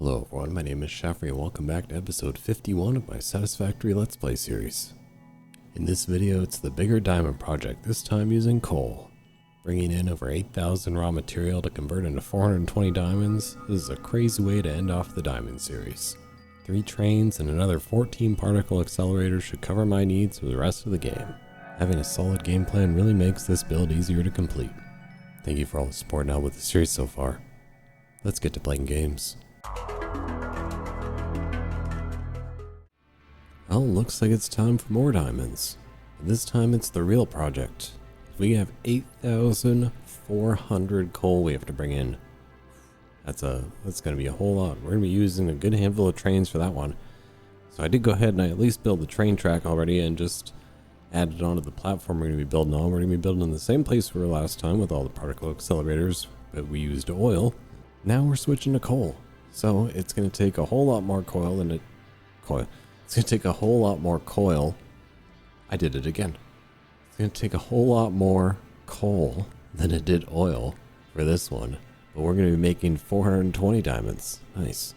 Hello everyone, my name is Shaffrey and welcome back to episode 51 of my Satisfactory Let's Play series. In this video, it's the bigger diamond project, this time using coal. Bringing in over 8,000 raw material to convert into 420 diamonds, this is a crazy way to end off the diamond series. 3 trains and another 14 particle accelerators should cover my needs for the rest of the game. Having a solid game plan really makes this build easier to complete. Thank you for all the support and help with the series so far. Let's get to playing games. Well, looks like it's time for more diamonds. This time it's the real project. We have 8,400 coal we have to bring in. That's gonna be a whole lot. We're gonna be using a good handful of trains for that one. So I did go ahead and I at least build the train track already and just added it onto the platform we're gonna be building on. We're gonna be building in the same place we were last time with all the particle accelerators, but we used oil. Now we're switching to coal. So it's gonna take a whole lot more coil than it It's going to take a whole lot more coil. I did it again. It's going to take a whole lot more coal than it did oil for this one. But we're going to be making 420 diamonds. Nice.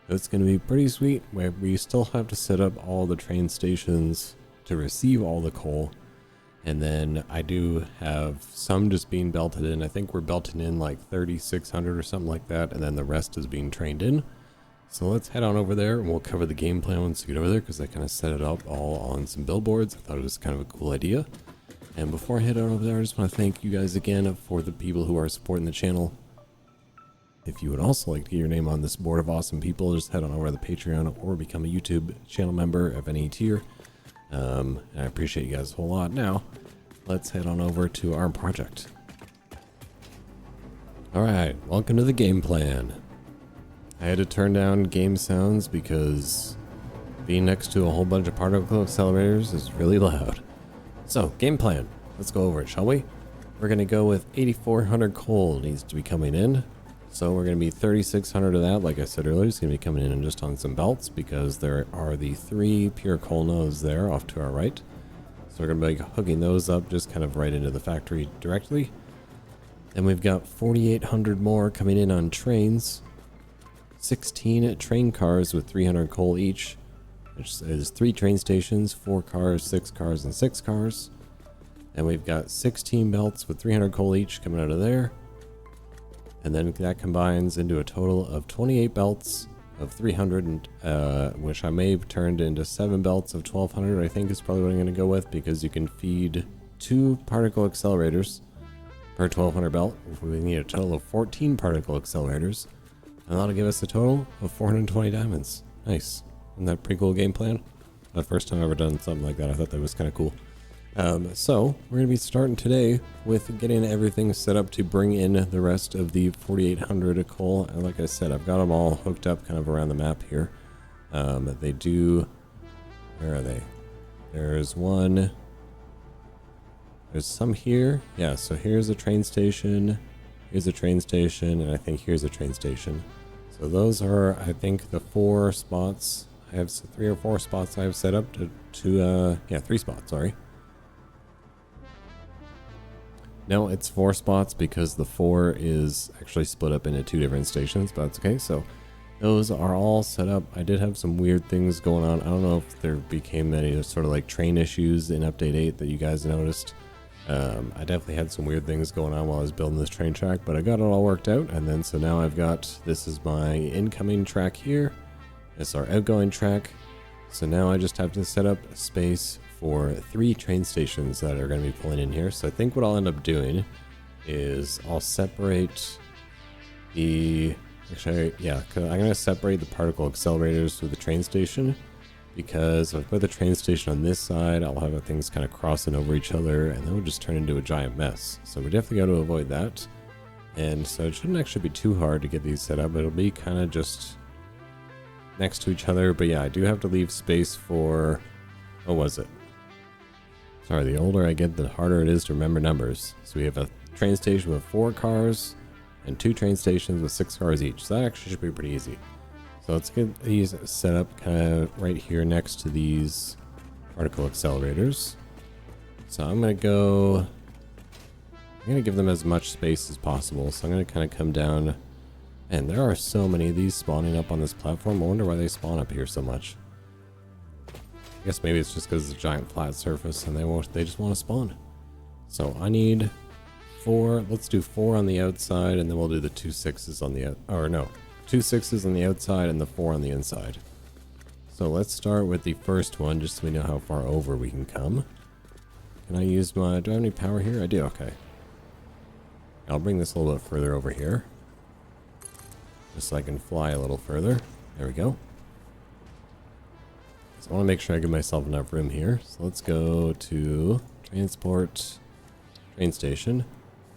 So it's going to be pretty sweet. We still have to set up all the train stations to receive all the coal. And then I do have some just being belted in. I think we're belting in like 3,600 or something like that. And then the rest is being trained in. So let's head on over there and we'll cover the game plan once we get over there because I kind of set it up all on some billboards. I thought it was kind of a cool idea. And before I head on over there, I just want to thank you guys again for the people who are supporting the channel. If you would also like to get your name on this board of awesome people, just head on over to the Patreon or become a YouTube channel member of any tier. And I appreciate you guys a whole lot. Now, let's head on over to our project. Alright, welcome to the game plan. I had to turn down game sounds because being next to a whole bunch of particle accelerators is really loud. So, game plan. Let's go over it, shall we? We're going to go with 8,400 coal needs to be coming in. So we're going to be 3,600 of that, like I said earlier. It's going to be coming in just on some belts because there are the 3 pure coal nodes there off to our right. So we're going to be hooking those up just kind of right into the factory directly. Then we've got 4,800 more coming in on trains. 16 train cars with 300 coal each, which is 3 train stations, 4 cars, 6 cars, and 6 cars. And we've got 16 belts with 300 coal each coming out of there. And then that combines into a total of 28 belts of 300, which I may have turned into 7 belts of 1,200, I think is probably what I'm going to go with, because you can feed 2 particle accelerators per 1,200 belt. We need a total of 14 particle accelerators. And that'll give us a total of 420 diamonds. Nice. Isn't that a pretty cool game plan? The first time I've ever done something like that. I thought that was kind of cool. So we're going to be starting today with getting everything set up to bring in the rest of the 4,800 coal. And like I said, I've got them all hooked up kind of around the map here. They do... Where are they? There's one... There's some here. Yeah, so here's a train station. Here's a train station. And I think here's a train station. So those are, I think, the 4 spots. I have 3 or 4 spots I have set up to 3 spots, sorry. No, it's 4 spots because the 4 is actually split up into 2 different stations, but that's okay. So those are all set up. I did have some weird things going on. I don't know if there became any sort of like train issues in update 8 that you guys noticed. I definitely had some weird things going on while I was building this train track, but I got it all worked out. And then so now I've got, this is my incoming track here. It's our outgoing track. So now I just have to set up a space for 3 train stations that are going to be pulling in here. So I think what I'll end up doing is I'll separate the, actually, yeah, I'm going to separate the particle accelerators with the train station. Because if I put the train station on this side, I'll have things kind of crossing over each other and then we'll just turn into a giant mess. So we definitely got to avoid that. And so it shouldn't actually be too hard to get these set up. It'll be kind of just next to each other. But yeah, I do have to leave space for, what was it? Sorry, the older I get, the harder it is to remember numbers. So we have a train station with 4 cars and 2 train stations with 6 cars each. So that actually should be pretty easy. So let's get these set up kind of right here next to these particle accelerators. So I'm going to give them as much space as possible. So I'm going to kind of come down And there are so many of these spawning up on this platform. I wonder why they spawn up here so much. I guess maybe it's just because it's a giant flat surface and they just want to spawn. So I need 4. Let's do 4 on the outside, and then we'll do the 2 6s on the or no, 2 6s on the outside and the 4 on the inside. So let's start with the first one, just so we know how far over we can come. Can I use my... Do I have any power here? I do. Okay. I'll bring this a little bit further over here, just so I can fly a little further. There we go. So I want to make sure I give myself enough room here. So let's go to transport train station.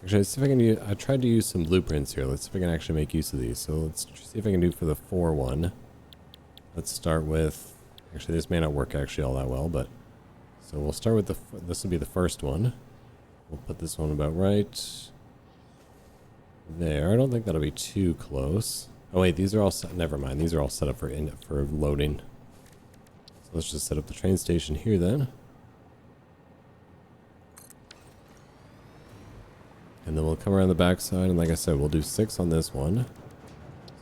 Actually, let's see if I can use... I tried to use some blueprints here. Let's see if I can actually make use of these. So let's see if I can do for the 4 one. Let's start with... Actually, this may not work actually all that well, but... So we'll start with the... This will be the first one. We'll put this one about right there. I don't think that'll be too close. Oh wait, these are all set... Never mind. These are all set up for loading. So let's just set up the train station here then. And then we'll come around the backside, and like I said, we'll do 6 on this one.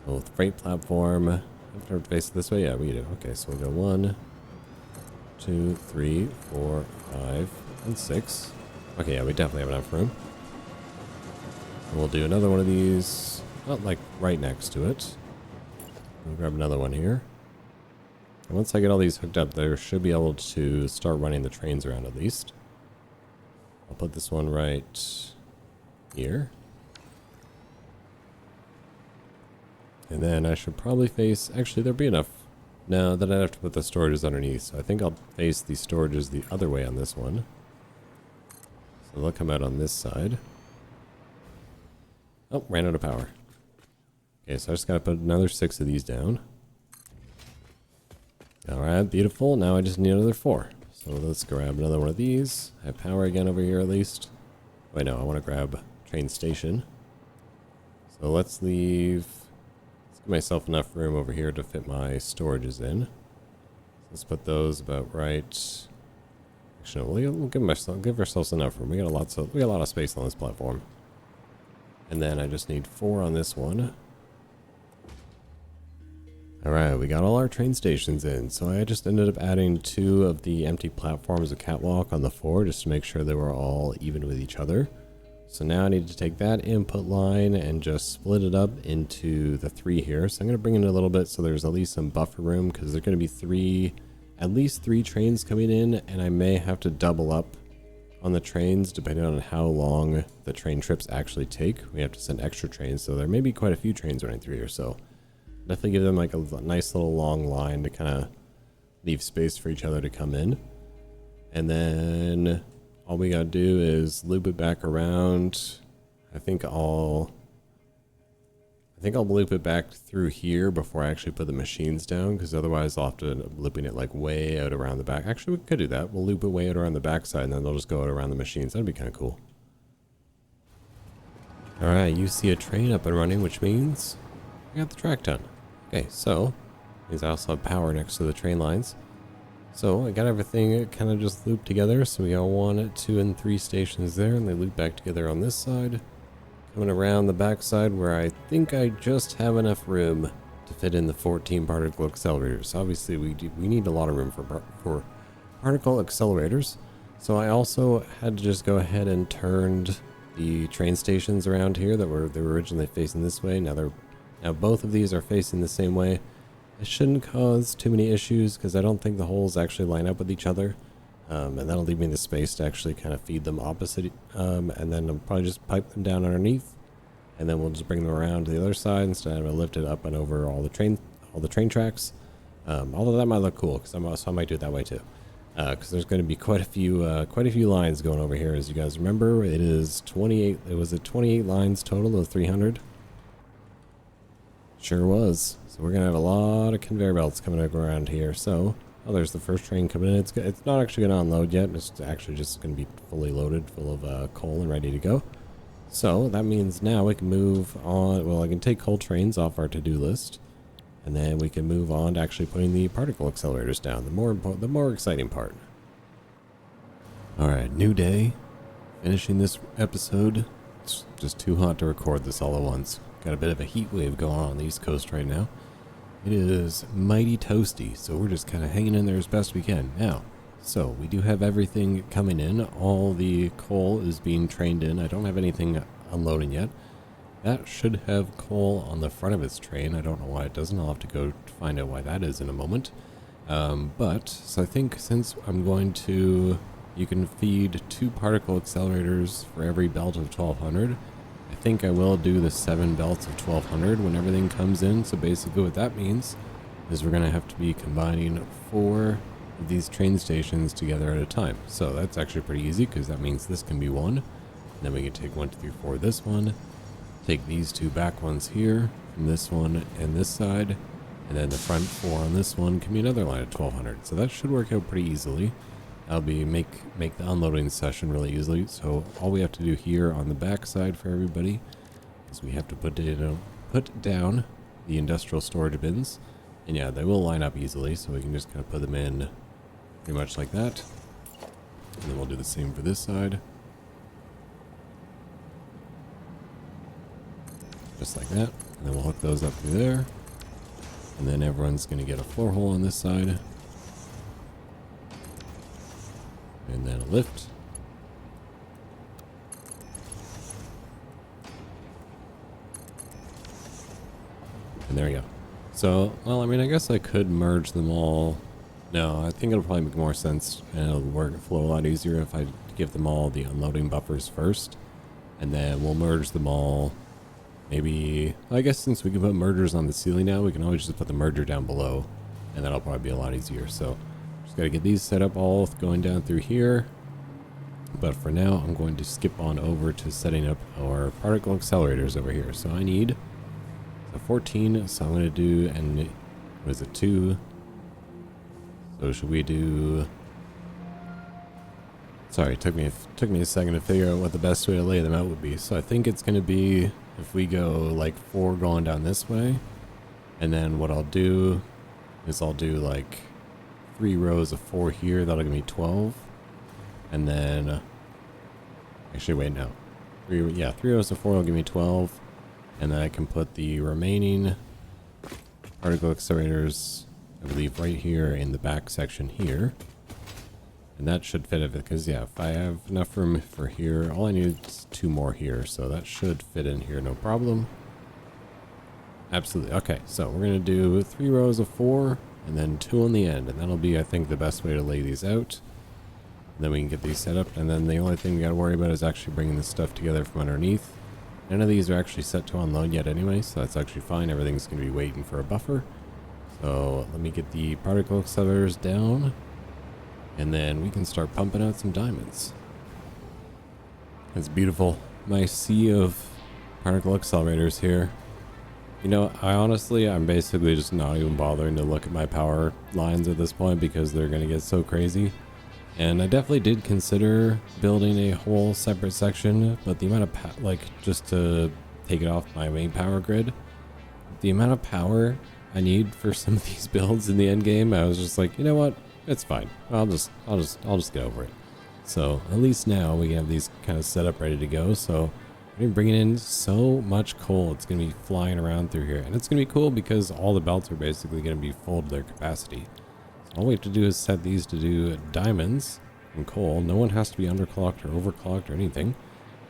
So with freight platform, I have to face it this way? Yeah, we do. Okay, so we'll go 1, 2, 3, 4, 5, and 6. Okay, yeah, we definitely have enough room. And we'll do another one of these, not like right next to it. We'll grab another one here. And once I get all these hooked up, there should be able to start running the trains around at least. I'll put this one right here. And then I should probably face... Actually, there'll be enough. No, then I'd have to put the storages underneath. So I think I'll face the storages the other way on this one. So they'll come out on this side. Oh, ran out of power. Okay, so I just gotta put another 6 of these down. Alright, beautiful. Now I just need another 4. So let's grab another one of these. I have power again over here at least. Wait, no, I want to grab train station. So let's leave... Let's give myself enough room over here to fit my storages in. Let's put those about right. Actually, we'll give ourselves enough room. We got a lot of space on this platform. And then I just need 4 on this one. Alright, we got all our train stations in. So I just ended up adding 2 of the empty platforms of catwalk on the 4 just to make sure they were all even with each other. So now I need to take that input line and just split it up into the 3 here. So I'm going to bring in a little bit so there's at least some buffer room, because there's going to be at least 3 trains coming in, and I may have to double up on the trains depending on how long the train trips actually take. We have to send extra trains, so there may be quite a few trains running through here. So definitely give them like a nice little long line to kind of leave space for each other to come in. And then all we gotta do is loop it back around. I think I'll loop it back through here before I actually put the machines down, because otherwise I'll have to end up looping it like way out around the back. Actually, we could do that. We'll loop it way out around the back side, and then they'll just go out around the machines. That'd be kind of cool. Alright, you see a train up and running, which means I got the track done. Okay, so means I also have power next to the train lines. So I got everything kind of just looped together. So we got 1, 2, and 3 stations there, and they loop back together on this side. Coming around the back side where I think I just have enough room to fit in the 14 particle accelerators. Obviously we need a lot of room for particle accelerators. So I also had to just go ahead and turned the train stations around here they were originally facing this way. Now both of these are facing the same way. It shouldn't cause too many issues because I don't think the holes actually line up with each other. And that'll leave me the space to actually kind of feed them opposite. And then I'll probably just pipe them down underneath. And then we'll just bring them around to the other side instead of lift it up and over all the train tracks. Although that might look cool, so I might do it that way too. Because there's going to be quite a few lines going over here. As you guys remember, it is 28. It was 28 lines total of 300. Sure was. So we're gonna have a lot of conveyor belts coming around here. So, oh, there's the first train coming in. It's not actually gonna unload yet. It's actually just gonna be fully loaded, full of coal and ready to go. So that means now we can move on. Well, I can take coal trains off our to-do list, and then we can move on to actually putting the particle accelerators down. The more exciting part. All right, new day. Finishing this episode. It's just too hot to record this all at once. got a bit of a heat wave going on the East Coast right now. It is mighty toasty, so we're just kind of hanging in there as best we can. Now, so we do have everything coming in. All the coal is being trained in. I don't have anything unloading yet. That should have coal on the front of its train. I don't know why it doesn't. I'll have to go find out why that is in a moment. So I think since I'm going to, you can feed 2 particle accelerators for every belt of 1200. I think I will do the 7 belts of 1200 when everything comes in. So basically what that means is we're going to have to be combining 4 of these train stations together at a time. So that's actually pretty easy because that means this can be 1. And then we can take 1, 2, 3, 4 this one. Take these 2 back ones here from this one and this side. And then the front 4 on this one can be another line of 1200. So that should work out pretty easily. That'll be make the unloading session really easily. So all we have to do here on the back side for everybody is we have to put down the industrial storage bins. And yeah, they will line up easily, so we can just kind of put them in pretty much like that. And then we'll do the same for this side. Just like that. And then we'll hook those up through there. And then everyone's going to get a floor hole on this side. And then a lift. And there we go. So, well, I mean, I guess I could merge them all. No, I think it'll probably make more sense and it'll flow a lot easier if I give them all the unloading buffers first. And then we'll merge them all. Maybe, I guess since we can put mergers on the ceiling now, we can always just put the merger down below. And that'll probably be a lot easier. So, just got to get these set up all going down through here. But for now, I'm going to skip on over to setting up our particle accelerators over here. So I need a 14, so I'm going to do, and what is it, 2? So should we do, sorry, it took me a second to figure out what the best way to lay them out would be. So I think it's going to be, if we go like 4 going down this way, and then what I'll do is I'll do like 3 rows of 4 here, that'll give me 12. And then, actually wait, no. 3 rows of 4 will give me 12. And then I can put the remaining particle accelerators, I believe, right here in the back section here. And that should fit it, because yeah, if I have enough room for here, all I need is 2 more here. So that should fit in here, no problem. Absolutely. Okay, so we're going to do 3 rows of 4 and then 2 on the end. And that'll be, I think, the best way to lay these out. And then we can get these set up. And then the only thing we got to worry about is actually bringing this stuff together from underneath. None of these are actually set to unload yet anyway, so that's actually fine. Everything's going to be waiting for a buffer. So let me get the particle accelerators down, and then we can start pumping out some diamonds. It's beautiful. Nice sea of particle accelerators here. You know, I'm basically just not even bothering to look at my power lines at this point because they're going to get so crazy. And I definitely did consider building a whole separate section, but the amount of just to take it off my main power grid, the amount of power I need for some of these builds in the end game, I was just like, you know what, it's fine. I'll just get over it. So at least now we have these kind of set up ready to go. So we're bringing in so much coal, it's gonna be flying around through here, and it's gonna be cool because all the belts are basically gonna be full to their capacity. All we have to do is set these to do diamonds and coal. No one has to be underclocked or overclocked or anything.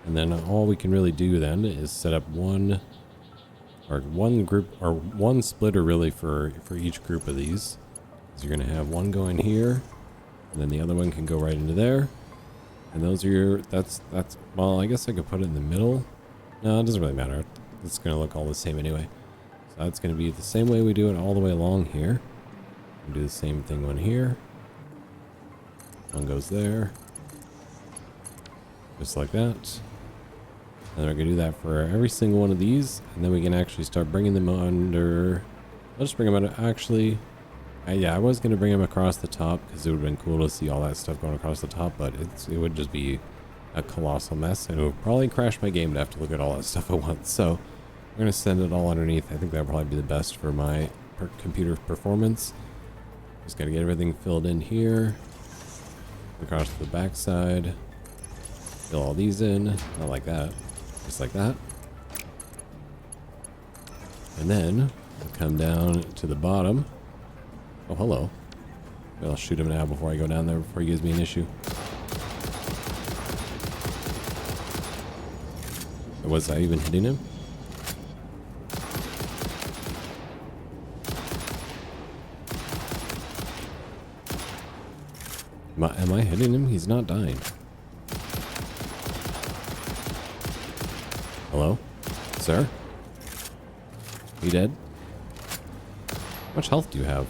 And then all we can really do then is set up one group or one splitter really for each group of these. So you're going to have one going here, and then the other one can go right into there. And those are that's well, I guess I could put it in the middle. No, it doesn't really matter. It's going to look all the same anyway. So that's going to be the same way we do it all the way along here. Do the same thing on here. One goes there. Just like that. And we're going to do that for every single one of these. And then we can actually start bringing them under. I'll just bring them under. Actually, yeah, I was going to bring them across the top because it would have been cool to see all that stuff going across the top. But it would just be a colossal mess. And it would probably crash my game to have to look at all that stuff at once. So we're going to send it all underneath. I think that would probably be the best for my computer performance. Just got to get everything filled in here. Across to the back side. Fill all these in. Not like that. Just like that. And then we'll come down to the bottom. Oh, hello. I'll shoot him now before I go down there before he gives me an issue. Was I even hitting him? Am I hitting him? He's not dying. Hello? Sir? You dead? How much health do you have?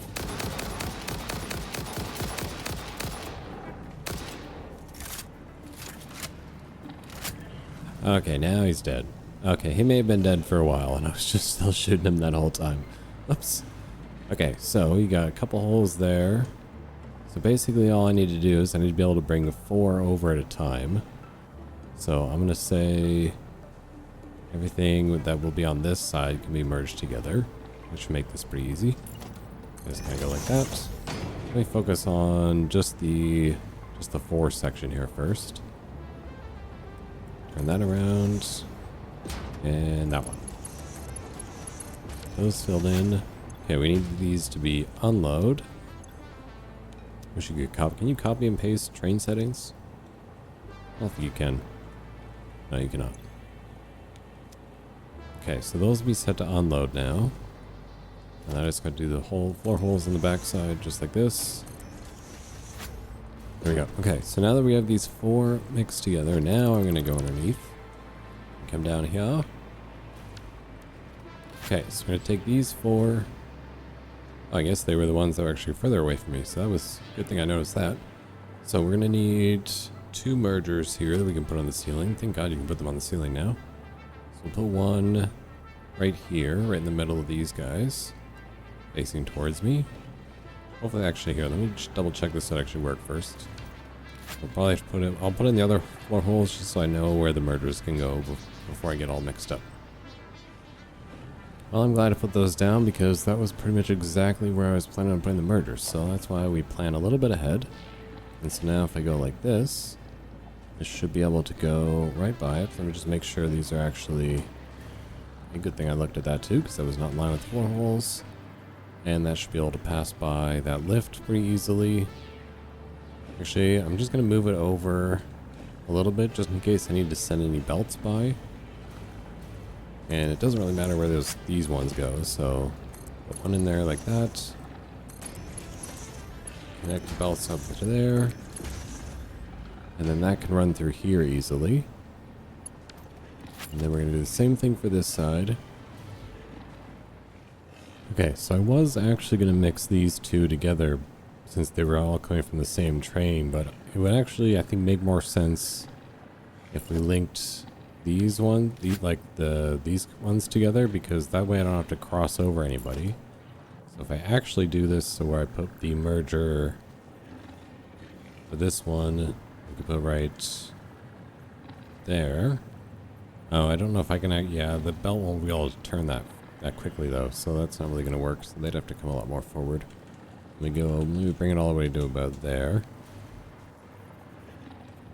Okay, now he's dead. Okay, he may have been dead for a while, and I was just still shooting him that whole time. Oops. Okay, so you got a couple holes there. So basically all I need to do is I need to be able to bring 4 over at a time. So I'm going to say everything that will be on this side can be merged together, which should make this pretty easy. Just kind of go like that. Let me focus on just the 4 section here first. Turn that around. And that one. Those filled in. Okay, we need these to be unload. Wish you could copy. Can you copy and paste train settings? I don't think you can. No, you cannot. Okay, so those will be set to unload now. And I just got to do the whole 4 holes in the backside just like this. There we go. Okay, so now that we have these 4 mixed together, now I'm going to go underneath. Come down here. Okay, so I'm going to take these 4. Oh, I guess they were the ones that were actually further away from me, so that was a good thing I noticed that. So we're going to need 2 mergers here that we can put on the ceiling. Thank God you can put them on the ceiling now. So we'll put one right here, right in the middle of these guys, facing towards me. Hopefully, actually here, let me just double check this will actually work first. We'll probably have to put in, I'll put in the other 4 holes just so I know where the mergers can go before I get all mixed up. Well, I'm glad I put those down because that was pretty much exactly where I was planning on putting the mergers. So that's why we plan a little bit ahead. And so now if I go like this, this should be able to go right by it. Let me just make sure these are actually... A good thing I looked at that too because I was not in line with 4 holes. And that should be able to pass by that lift pretty easily. Actually, I'm just going to move it over a little bit just in case I need to send any belts by. And it doesn't really matter where these ones go, so put one in there like that. Connect the belts up to there. And then that can run through here easily. And then we're going to do the same thing for this side. Okay, so I was actually going to mix these 2 together since they were all coming from the same train, but it would actually, I think, make more sense if we linked these ones, these ones together, because that way I don't have to cross over anybody. So if I actually do this, so where I put the merger for this one, we could put right there. Oh, I don't know if I can, yeah, the belt won't be able to turn that quickly though, so that's not really going to work, so they'd have to come a lot more forward. Let me bring it all the way to about there.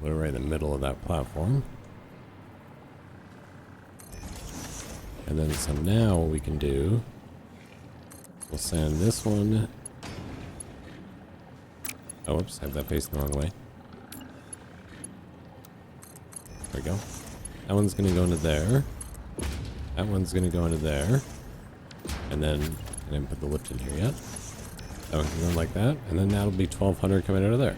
Put it right in the middle of that platform. And then so now what we can do, we'll send this one. Oh, whoops, I have that facing the wrong way. There we go. That one's going to go into there. That one's going to go into there. And then I didn't put the lift in here yet. That one can go like that. And then that'll be 1200 coming out of there.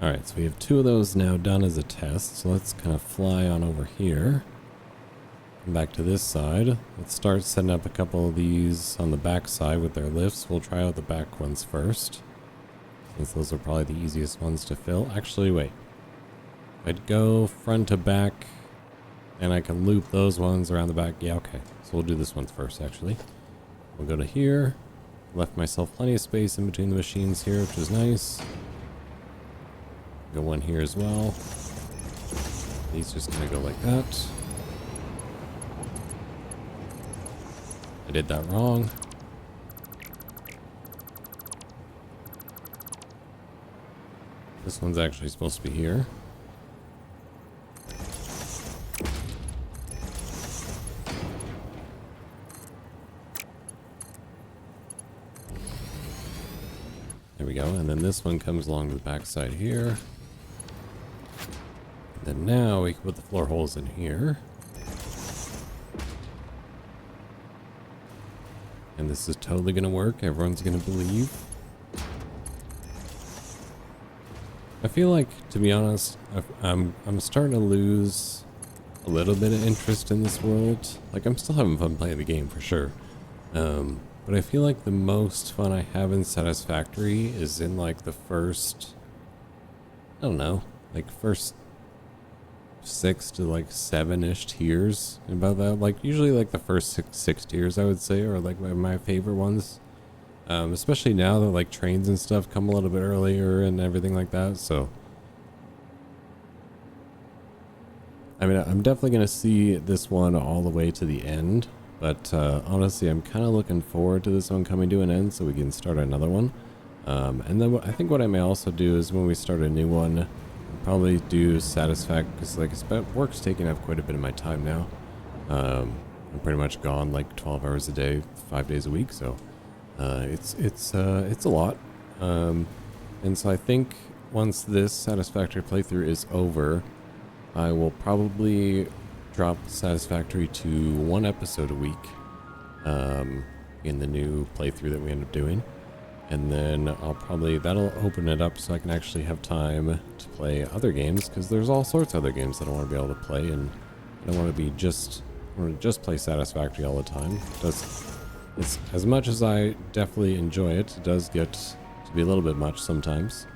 Alright, so we have 2 of those now done as a test. So let's kind of fly on over here. Come back to this side. Let's start setting up a couple of these on the back side with their lifts. We'll try out the back ones first, since those are probably the easiest ones to fill. Actually, wait. I'd go front to back, and I can loop those ones around the back. Yeah, okay. So we'll do this one first, actually. We'll go to here. Left myself plenty of space in between the machines here, which is nice. Go one here as well. He's just gonna go like that. I did that wrong. This one's actually supposed to be here. There we go. And then this one comes along the back side here. And then now we can put the floor holes in here. And this is totally going to work. Everyone's going to believe. I feel like, to be honest, I'm starting to lose a little bit of interest in this world. Like, I'm still having fun playing the game for sure. But I feel like the most fun I have in Satisfactory is in like the first, I don't know, like first 6 to like 7-ish tiers. About that, like usually like the first six tiers I would say are like my favorite ones. Especially now that like trains and stuff come a little bit earlier and everything like that. So I mean, I'm definitely going to see this one all the way to the end. But honestly, I'm kind of looking forward to this one coming to an end so we can start another one. And then I think what I may also do is when we start a new one, I'll probably do Satisfactory, because like work's taking up quite a bit of my time now. I'm pretty much gone like 12 hours a day, 5 days a week, so it's a lot. And so I think once this Satisfactory playthrough is over, I will probably drop Satisfactory to 1 episode a week in the new playthrough that we end up doing. And then that'll open it up so I can actually have time to play other games, because there's all sorts of other games that I want to be able to play, and I don't want to just play Satisfactory all the time. It's as much as I definitely enjoy it, it does get to be a little bit much sometimes.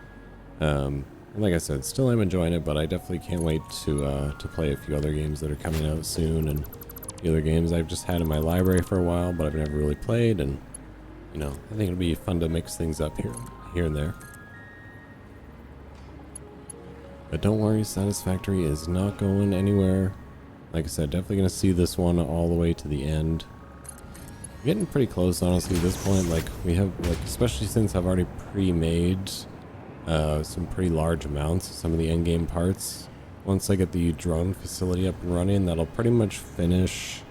And like I said, still am enjoying it, but I definitely can't wait to play a few other games that are coming out soon, and the other games I've just had in my library for a while, but I've never really played, and you know, I think it'll be fun to mix things up here and there. But don't worry, Satisfactory is not going anywhere. Like I said, definitely going to see this one all the way to the end. We're getting pretty close, honestly, at this point. Like, we have, like, especially since I've already pre-made some pretty large amounts of some of the endgame parts. Once I get the drone facility up and running, that'll pretty much finish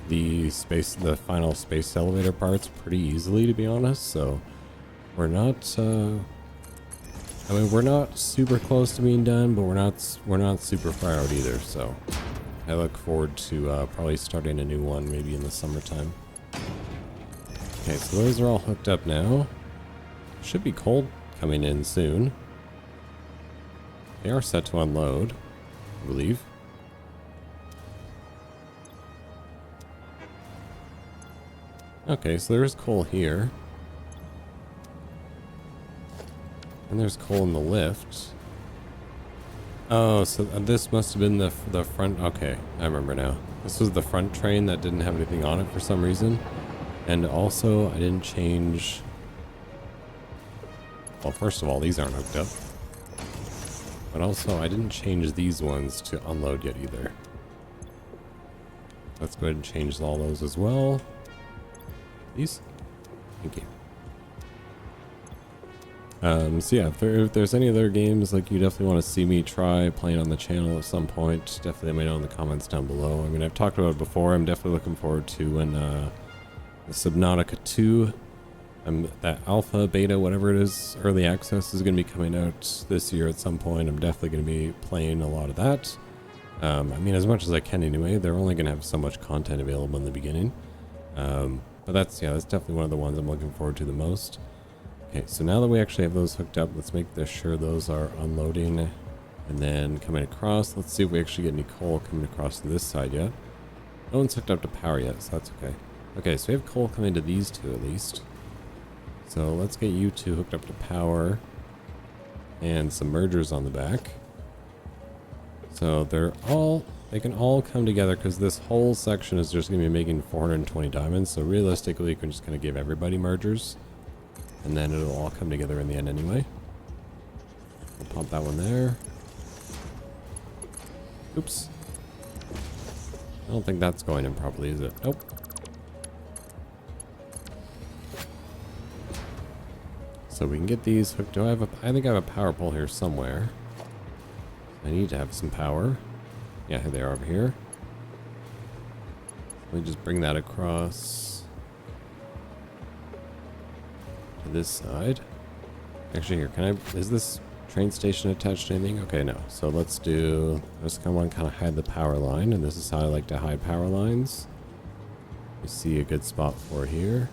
the final space elevator parts pretty easily, to be honest. So we're not I mean, we're not super close to being done, but we're not super far out either. So I look forward to probably starting a new one maybe in the summertime. Okay, so those are all hooked up now. Should be cold coming in soon. They are set to unload, I believe. Okay, so there's coal here. And there's coal in the lift. Oh, so this must have been the front. Okay, I remember now. This was the front train that didn't have anything on it for some reason. And also, I didn't change... Well, first of all, these aren't hooked up. But also, I didn't change these ones to unload yet either. Let's go ahead and change all those as well. These? Thank you. So yeah, if there's any other games like you definitely want to see me try playing on the channel at some point, definitely let me know in the comments down below. I mean, I've talked about it before. I'm definitely looking forward to when the Subnautica 2, that alpha, beta, whatever it is, early access is going to be coming out this year at some point. I'm definitely going to be playing a lot of that. I mean, as much as I can anyway. They're only going to have so much content available in the beginning. But that's definitely one of the ones I'm looking forward to the most. Okay, so now that we actually have those hooked up, let's make sure those are unloading and then coming across. Let's see if we actually get any coal coming across to this side yet. No one's hooked up to power yet, so that's okay. Okay, so we have coal coming to these two at least. So let's get you two hooked up to power and some mergers on the back. So they can all come together because this whole section is just going to be making 420 diamonds. So realistically, you can just kind of give everybody mergers. And then it'll all come together in the end anyway. We'll pop that one there. Oops. I don't think that's going in properly, is it? Nope. So we can get these hooked. I think I have a power pole here somewhere. I need to have some power. Yeah, here they are over here. Let me just bring that across to this side. Actually, here, can I... Is this train station attached to anything? Okay, no. So let's do... I just want to kind of hide the power line, and this is how I like to hide power lines. You see a good spot for here.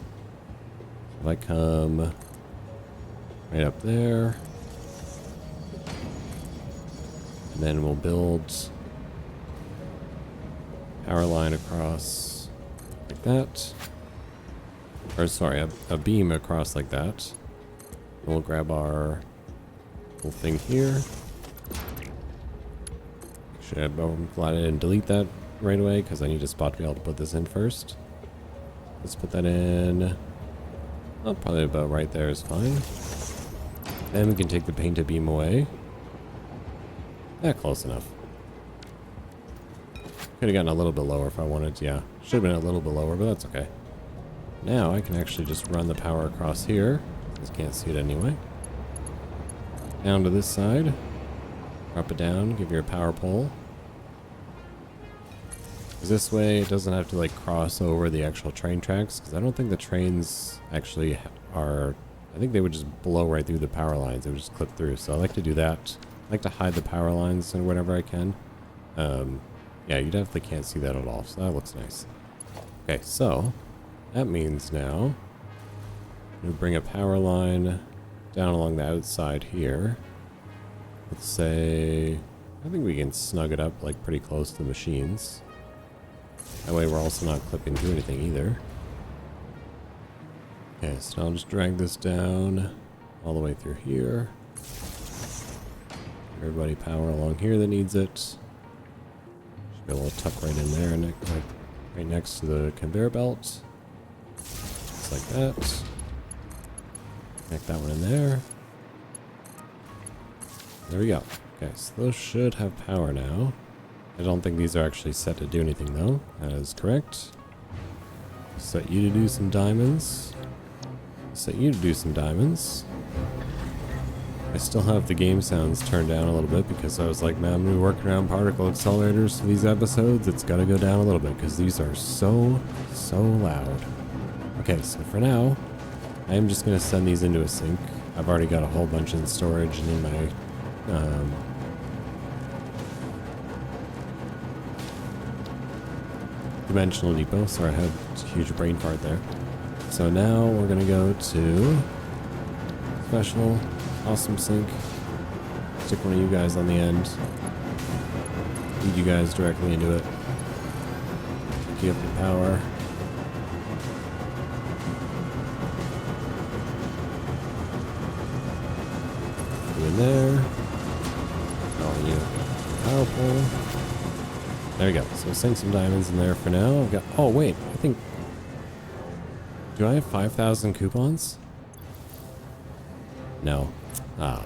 If I come right up there, and then we'll build power line across like that. Or sorry, a beam across like that. And we'll grab our little thing here. Should I glide in and delete that right away because I need a spot to be able to put this in first. Let's put that in. Oh, probably about right there is fine. Then we can take the painted beam away. Yeah, close enough. Could have gotten a little bit lower if I wanted to. Yeah, should have been a little bit lower, but that's okay. Now I can actually just run the power across here. Just can't see it anyway. Down to this side. Drop it down, give you a power pole. This way it doesn't have to like cross over the actual train tracks, because I don't think the trains actually are... I think they would just blow right through the power lines. They would just clip through. So I like to do that. I like to hide the power lines and whenever I can. Yeah, you definitely can't see that at all. So that looks nice. Okay, so that means now we bring a power line down along the outside here. Let's say, I think we can snug it up like pretty close to the machines. That way we're also not clipping through anything either. Okay, so I'll just drag this down all the way through here. Everybody power along here that needs it. Should be able to tuck right in there, right next to the conveyor belt. Just like that. Connect that one in there. There we go. Okay, so those should have power now. I don't think these are actually set to do anything though. That is correct. Set you to do some diamonds. Set you to do some diamonds. I still have the game sounds turned down a little bit because I was like, man, I'm gonna be working around particle accelerators for these episodes. It's gotta go down a little bit because these are so loud. Okay, so for now, I am just gonna send these into a sink. I've already got a whole bunch in storage and in my dimensional depot. Sorry, I had a huge brain fart there. So now we're gonna go to special, awesome sink. Stick one of you guys on the end. Feed you guys directly into it. Pick you up the power. Put you in there. Oh, you power pole. There we go. So sink some diamonds in there for now. I've got. Oh wait, I think. Do I have 5,000 coupons? No. Ah.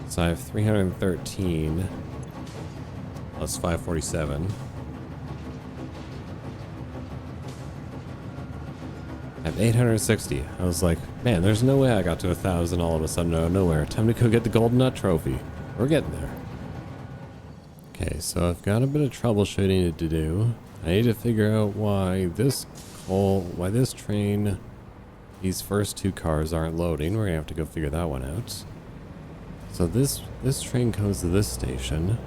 So I have 313 plus 547. I have 860. I was like, man, there's no way I got to 1,000 all of a sudden out of nowhere. Time to go get the golden nut trophy. We're getting there. Okay, so I've got a bit of troubleshooting to do. I need to figure out why this train, these first two cars aren't loading. We're gonna have to go figure that one out. So this train goes to this station.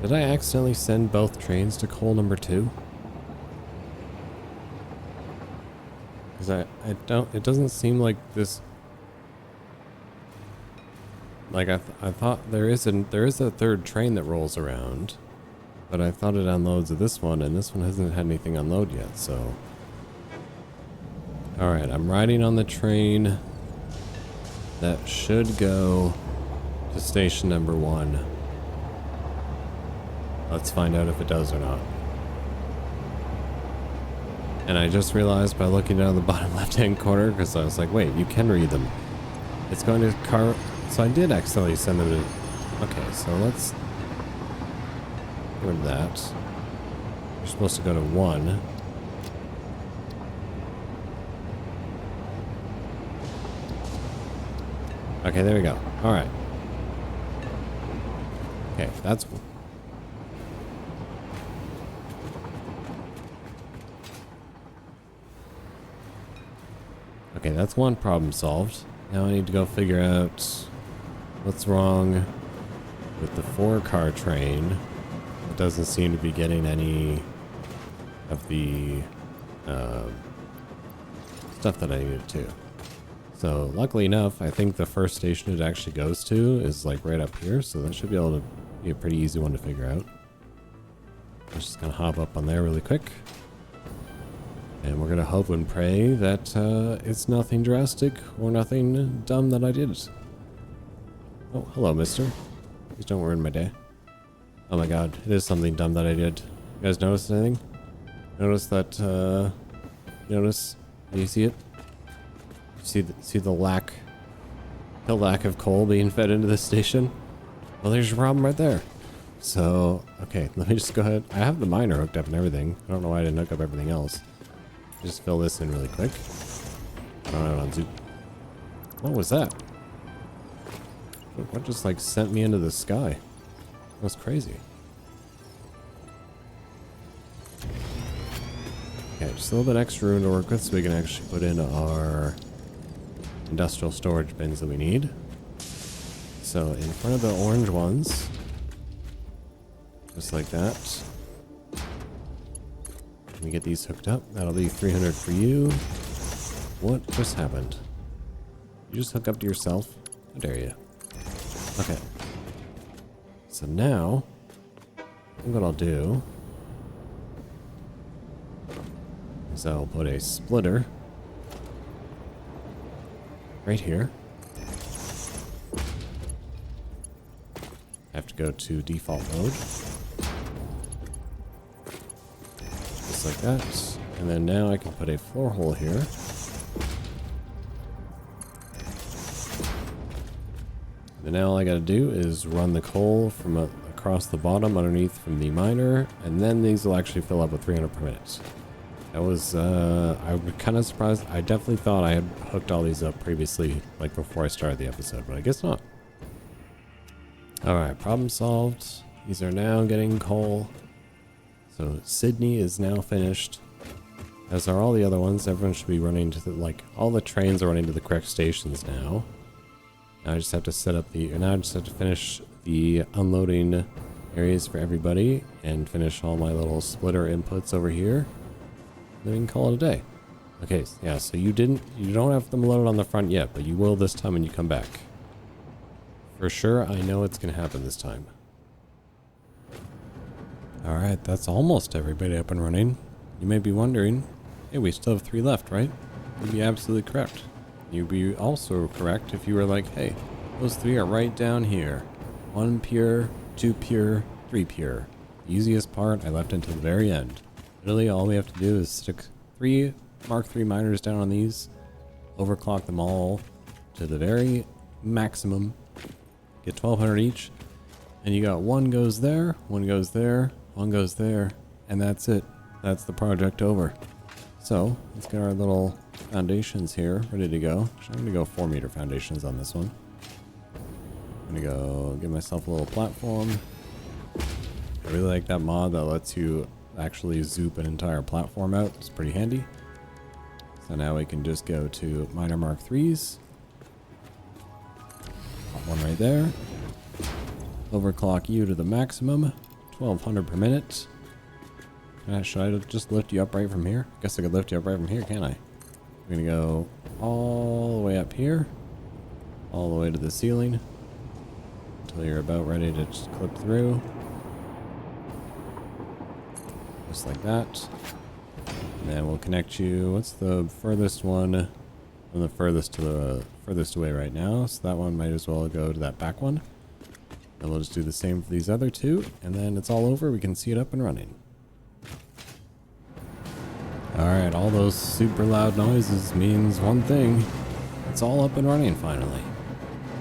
Did I accidentally send both trains to coal number 2? Because I don't, it doesn't seem like this. Like I thought there is a third train that rolls around, but I thought it unloads at this one, and this one hasn't had anything unload yet. So, all right, I'm riding on the train that should go to station number 1. Let's find out if it does or not. And I just realized by looking down the bottom left-hand corner, because I was like, wait, you can read them. It's going to car. So I did accidentally send them to... Okay, so let's... get rid of that. You're supposed to go to 1. Okay, there we go. Alright. Okay, that's... Okay, that's one problem solved. Now I need to go figure out what's wrong with the 4-car train. It doesn't seem to be getting any of the stuff that I needed to. So luckily enough, I think the first station it actually goes to is like right up here, so that should be able to be a pretty easy one to figure out. I'm just gonna hop up on there really quick. And we're gonna hope and pray that it's nothing drastic or nothing dumb that I did. Oh, hello, mister. Please don't ruin my day. Oh my god, it is something dumb that I did. You guys notice anything? Notice that, notice? Do you see it? See the lack of coal being fed into this station? Well, there's your problem right there. So, okay, let me just go ahead. I have the miner hooked up and everything. I don't know why I didn't hook up everything else. Just fill this in really quick. I don't have it on zoom. What was that? What just like sent me into the sky? That was crazy. Okay, just a little bit extra room to work with so we can actually put in our industrial storage bins that we need. So in front of the orange ones, just like that. Let me get these hooked up. That'll be 300 for you. What just happened? You just hook up to yourself? How dare you? Okay. So now, I think what I'll do is I'll put a splitter right here. I have to go to default mode. Just like that. And then now I can put a floor hole here. And now all I gotta do is run the coal from across the bottom underneath from the miner, and then these will actually fill up with 300 per minute. That was, I was kind of surprised. I definitely thought I had hooked all these up previously, like before I started the episode, but I guess not. Alright, problem solved. These are now getting coal. So Sydney is now finished. As are all the other ones. Everyone should be running to the, like, all the trains are running to the correct stations now. Now I just have to set up the, now I just have to finish the unloading areas for everybody and finish all my little splitter inputs over here. Then we can call it a day. Okay, yeah, so you don't have them loaded on the front yet, but you will this time when you come back. For sure, I know it's gonna happen this time. Alright, that's almost everybody up and running. You may be wondering, hey, we still have 3 left, right? You'd be absolutely correct. You'd be also correct if you were like, hey, those 3 are right down here. 1 pure, 2 pure, 3 pure. The easiest part I left until the very end. Literally, all we have to do is stick 3 Mark III miners down on these, overclock them all to the very maximum, get 1200 each, and you got 1 goes there, 1 goes there, 1 goes there, and that's it. That's the project over. So let's get our little foundations here ready to go. Actually, I'm gonna go 4-meter foundations on this one. I'm gonna go give myself a little platform. I really like that mod that lets you actually zoop an entire platform out. It's pretty handy. So now we can just go to miner Mark IIIs. Pop 1 right there. Overclock you to the maximum. 1200 per minute. Should I just lift you up right from here? Guess I could lift you up right from here, can't I? I'm gonna go all the way up here. All the way to the ceiling. Until you're about ready to just clip through. Just like that. And then we'll connect you. What's the furthest one from the furthest to the furthest away right now? So that one might as well go to that back one. And we'll just do the same for these other 2. And then it's all over. We can see it up and running. Alright, all those super loud noises means one thing. It's all up and running finally.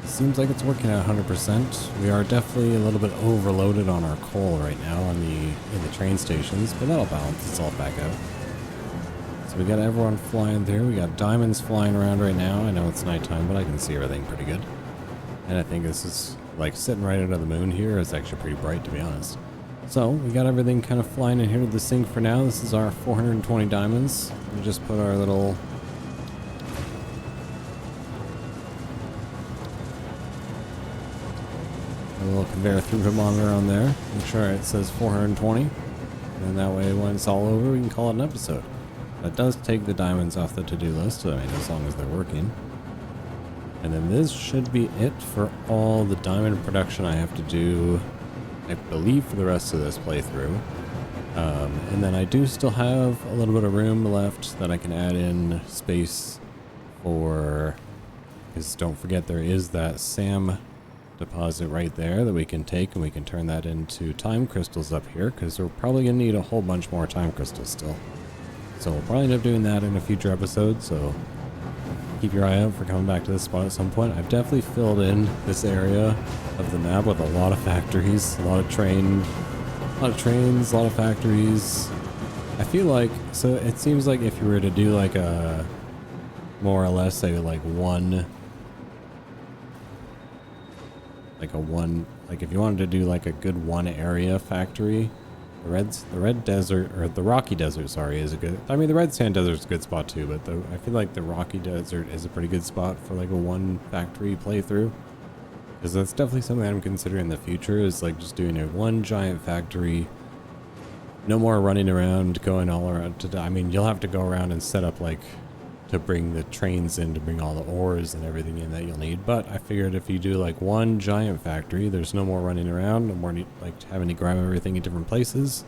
It seems like it's working at 100%. We are definitely a little bit overloaded on our coal right now in the train stations, but that'll balance itself back out. So we got everyone flying through. We got diamonds flying around right now. I know it's nighttime, but I can see everything pretty good. And I think this is like sitting right under the moon here. It's actually pretty bright, to be honest. So we got everything kind of flying in here to the sink for now. This is our 420 diamonds. We just put our little little conveyor throughput monitor on there. Make sure it says 420. And that way when it's all over, we can call it an episode. That does take the diamonds off the to-do list, I mean, as long as they're working. And then this should be it for all the diamond production I have to do, I believe, for the rest of this playthrough. And then I do still have a little bit of room left that I can add in space for, because don't forget there is that SAM deposit right there that we can take, and we can turn that into time crystals up here, because we're probably going to need a whole bunch more time crystals still. So we'll probably end up doing that in a future episode, so keep your eye out for coming back to this spot at some point. I've definitely filled in this area of the map with a lot of factories, a lot of trains, a lot of factories. I feel like, so it seems like if you were to do like a, more or less say like like if you wanted to do like a good one area factory, the red desert, or the rocky desert, sorry, is a good, I mean the red sand desert's a good spot too, but I feel like the rocky desert is a pretty good spot for like a one factory playthrough, because that's definitely something I'm considering in the future, is like just doing a one giant factory. No more running around going all around I mean, you'll have to go around and set up like to bring the trains in, to bring all the ores and everything in that you'll need. But I figured if you do like one giant factory, there's no more running around, no more like having to grab everything in different places.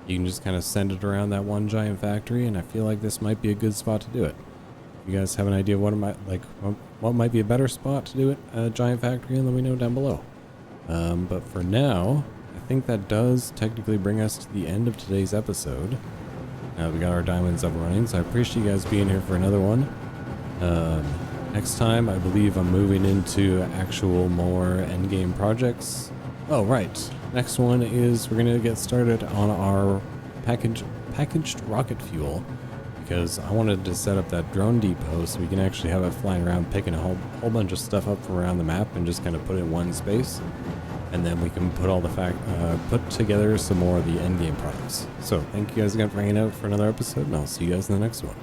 You can just kind of send it around that one giant factory, and I feel like this might be a good spot to do it. If you guys have an idea what might be a better spot to do it, a giant factory, and let me know down below. But for now, I think that does technically bring us to the end of today's episode. We got our diamonds up and running, so I appreciate you guys being here for another one. Next time, I believe I'm moving into actual more endgame projects. Oh, right. Next one is we're going to get started on our packaged rocket fuel, because I wanted to set up that drone depot so we can actually have it flying around picking a whole bunch of stuff up from around the map and just kind of put it in one space. And then we can put all the put together some more of the endgame products. So thank you guys again for hanging out for another episode, and I'll see you guys in the next one.